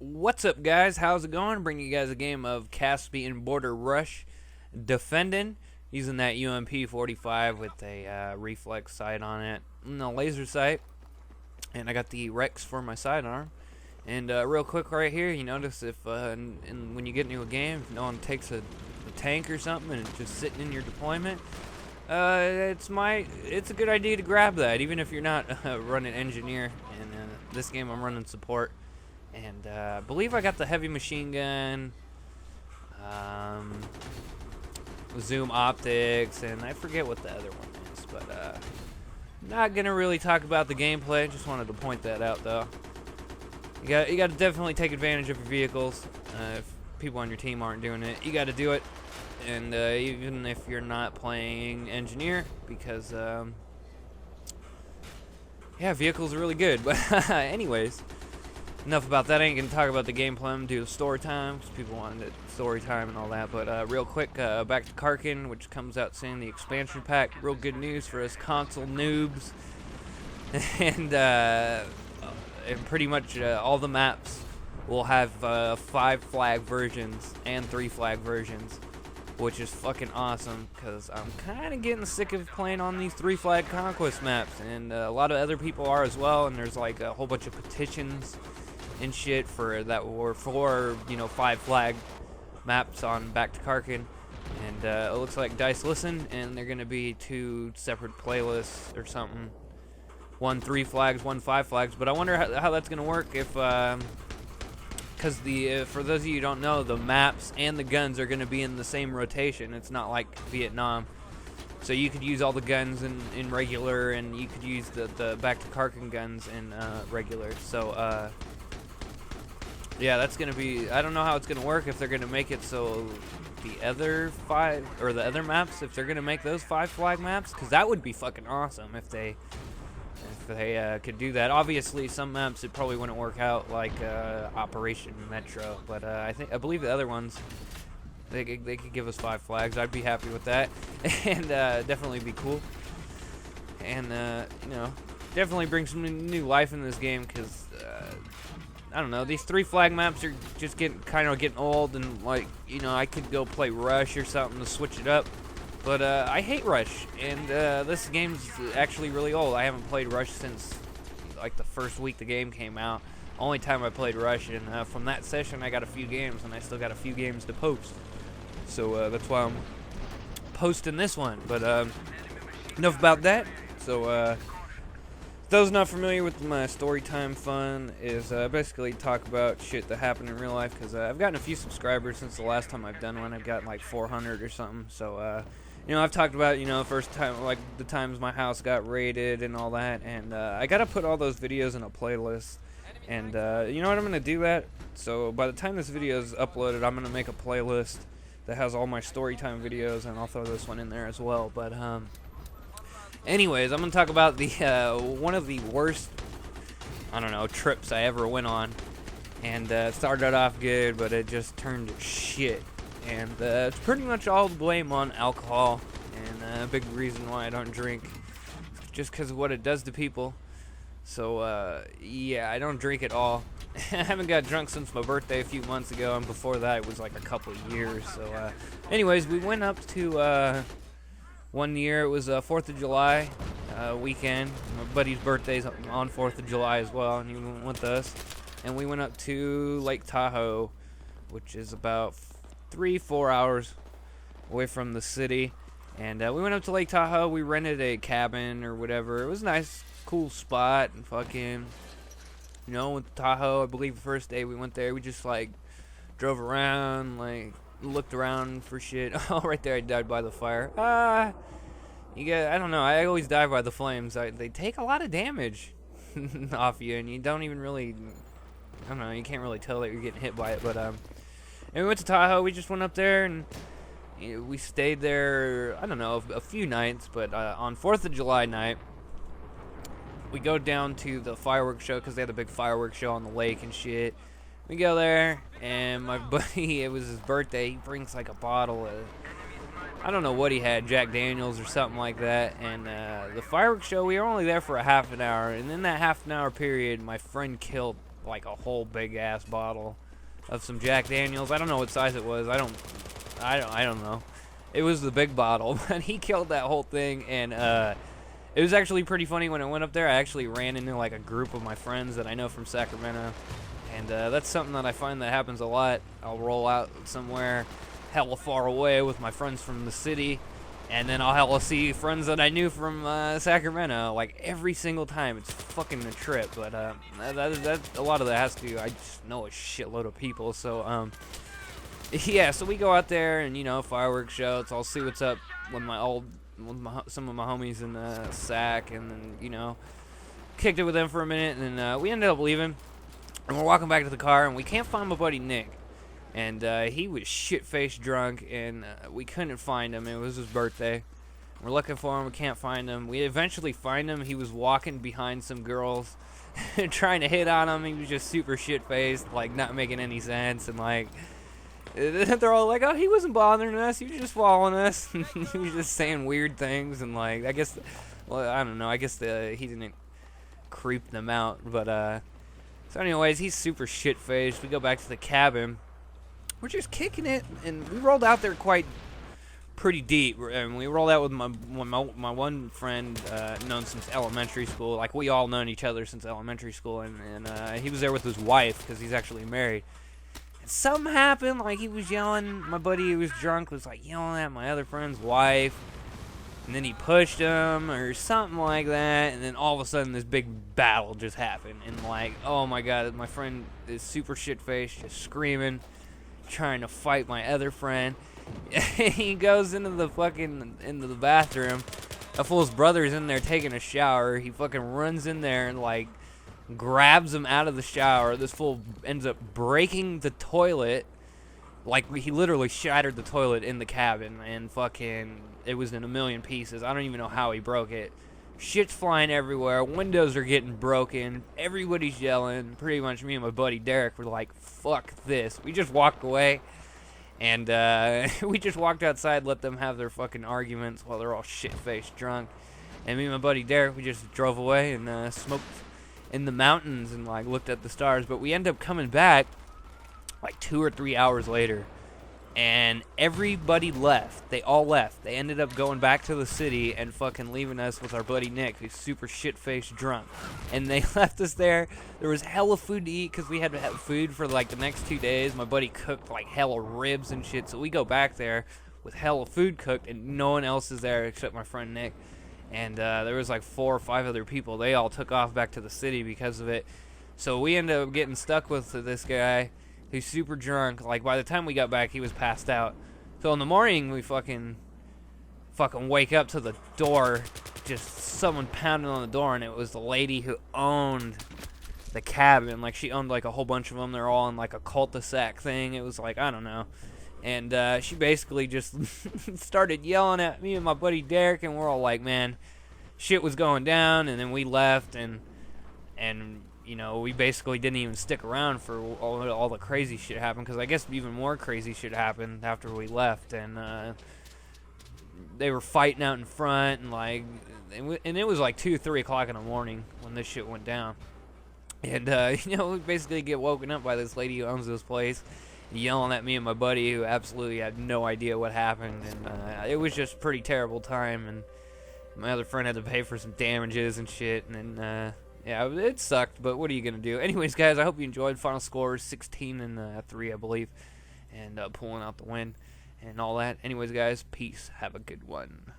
What's up, guys? How's it going? Bringing you guys a game of Caspian Border Rush defending using that UMP45 with a reflex sight on it and a laser sight. And I got the Rex for my sidearm. And real quick right here, you notice if when you get into a game, if no one takes a tank or something and it's just sitting in your deployment, it's a good idea to grab that, even if you're not running engineer. And this game I'm running support. And I believe I got the heavy machine gun, zoom optics, and I forget what the other one is. But not gonna really talk about the gameplay. Just wanted to point that out, though. You got to definitely take advantage of your vehicles. If people on your team aren't doing it, you got to do it. And even if you're not playing engineer, because yeah, vehicles are really good. But anyways. Enough about that. I ain't gonna talk about the gameplay. I'm gonna do story time because people wanted it, story time and all that. But real quick, back to Karkin, which comes out soon. The expansion pack. Real good news for us console noobs. And pretty much all the maps will have 5 flag versions and 3 flag versions, which is fucking awesome because I'm kind of getting sick of playing on these 3 flag conquest maps, and a lot of other people are as well. And there's like a whole bunch of petitions and shit for that were for 5 flag maps on Back to Karkin. And it looks like Dice listen, and they're gonna be 2 separate playlists or something. 1 3 flags, 1 5 flags. But I wonder how that's gonna work if because for those of you who don't know, the maps and the guns are gonna be in the same rotation. It's not like Vietnam. So you could use all the guns in regular, and you could use the Back to Karkin guns in regular. So yeah, that's gonna be. I don't know how it's gonna work, if they're gonna make it so the other 5 or the other maps, if they're gonna make those 5 flag maps, because that would be fucking awesome if they could do that. Obviously, some maps it probably wouldn't work out, like Operation Metro, but I believe the other ones they could give us 5 flags. I'd be happy with that, and definitely be cool, and definitely bring some new life in this game because. I don't know, these 3 flag maps are just getting old, and like, I could go play Rush or something to switch it up. But I hate Rush, and this game's actually really old. I haven't played Rush since like the first week the game came out. Only time I played Rush, and from that session I got a few games, and I still got a few games to post. So that's why I'm posting this one. But enough about that. So those not familiar with my story time fun is basically talk about shit that happened in real life, because I've gotten a few subscribers since the last time I've done one. I've gotten like 400 or something. So I've talked about first time, like the times my house got raided and all that, and I gotta put all those videos in a playlist. And you know what, I'm gonna do that. So by the time this video is uploaded, I'm gonna make a playlist that has all my story time videos, and I'll throw this one in there as well. But anyways, I'm gonna talk about the one of the worst, trips I ever went on, and it started off good, but it just turned to shit, and it's pretty much all the blame on alcohol, and a big reason why I don't drink, just because of what it does to people. So yeah, I don't drink at all. I haven't got drunk since my birthday a few months ago, and before that it was like a couple of years. So anyways, we went up to one year, it was 4th of July weekend. My buddy's birthday's on 4th of July as well, and he went with us. And we went up to Lake Tahoe, which is about 3-4 hours away from the city. And we went up to Lake Tahoe. We rented a cabin or whatever. It was a nice, cool spot. And fucking, went to Tahoe. I believe the first day we went there, we just like drove around, like looked around for shit. Oh, right there, I died by the fire. I don't know. I always die by the flames. They take a lot of damage off you, and you don't even really. I don't know. You can't really tell that you're getting hit by it. But and we went to Tahoe. We just went up there, and we stayed there. I don't know, a few nights. But on 4th of July night, we go down to the fireworks show because they had a big fireworks show on the lake and shit. We go there, and my buddy, it was his birthday, he brings like a bottle of, I don't know what he had, Jack Daniels or something like that, and the fireworks show, we were only there for a half an hour, and in that half an hour period, my friend killed like a whole big ass bottle of some Jack Daniels. I don't know what size it was. I don't know. It was the big bottle, but he killed that whole thing, and it was actually pretty funny when I went up there. I actually ran into like a group of my friends that I know from Sacramento, and that's something that I find that happens a lot. I'll roll out somewhere hella far away with my friends from the city, and then I'll hella see friends that I knew from Sacramento, like every single time. It's fucking a trip, but that a lot of that has to, I just know a shitload of people, so yeah, so we go out there and, you know, fireworks show. I'll see what's up with some of my homies in Sac, and then, you know, kicked it with them for a minute, and then we ended up leaving, and we're walking back to the car, and we can't find my buddy Nick, and he was shit-faced drunk, and we couldn't find him. It was his birthday. We're looking for him. We can't find him. We eventually find him. He was walking behind some girls, trying to hit on him. He was just super shit-faced, like not making any sense, and like. They're all like, oh, he wasn't bothering us, he was just following us. He was just saying weird things, and like, I guess, well, I don't know, I guess he didn't creep them out, but so anyways, he's super shit-faced. We go back to the cabin, we're just kicking it, and we rolled out there pretty deep, and we rolled out with my one friend, known since elementary school. Like, we all known each other since elementary school, and he was there with his wife, because he's actually married. Something happened, like he was yelling, my buddy who was drunk was like yelling at my other friend's wife, and then he pushed him or something like that, and then all of a sudden this big battle just happened, and like, oh my god, my friend is super shit-faced, just screaming, trying to fight my other friend. He goes into the bathroom, a fool's brother's in there taking a shower, he fucking runs in there and like, grabs him out of the shower. This fool ends up breaking the toilet. Like, he literally shattered the toilet in the cabin, and fucking, it was in a million pieces. I don't even know how he broke it. Shit's flying everywhere. Windows are getting broken. Everybody's yelling. Pretty much me and my buddy Derek were like, fuck this. We just walked away, and we just walked outside, let them have their fucking arguments while they're all shit-faced drunk. And me and my buddy Derek, we just drove away and smoked in the mountains and like looked at the stars. But we ended up coming back like 2 or 3 hours later, and everybody left. They all left. They ended up going back to the city and fucking leaving us with our buddy Nick, who's super shit-faced drunk. And they left us there. There was hella food to eat because we had to have food for like the next 2 days. My buddy cooked like hella ribs and shit, so we go back there with hella food cooked, and no one else is there except my friend Nick. And there was like 4 or 5 other people. They all took off back to the city because of it. So we ended up getting stuck with this guy who's super drunk. Like, by the time we got back, he was passed out. So in the morning, we fucking wake up to the door, just someone pounding on the door, and it was the lady who owned the cabin. Like, she owned like a whole bunch of them. They're all in like a cul-de-sac thing. It was like, I don't know. And she basically just started yelling at me and my buddy Derek, and we're all like, man, shit was going down. And then we left, and you know, we basically didn't even stick around for all the crazy shit happened, because I guess even more crazy shit happened after we left. And they were fighting out in front, and like, and it was like 2, 3 o'clock in the morning when this shit went down. And you know, we basically get woken up by this lady who owns this place, yelling at me and my buddy, who absolutely had no idea what happened. And it was just a pretty terrible time, and my other friend had to pay for some damages and shit. And then yeah, it sucked, but what are you gonna do? Anyways, guys, I hope you enjoyed. Final score is 16-3, I believe, and pulling out the win and all that. Anyways, guys, peace, have a good one.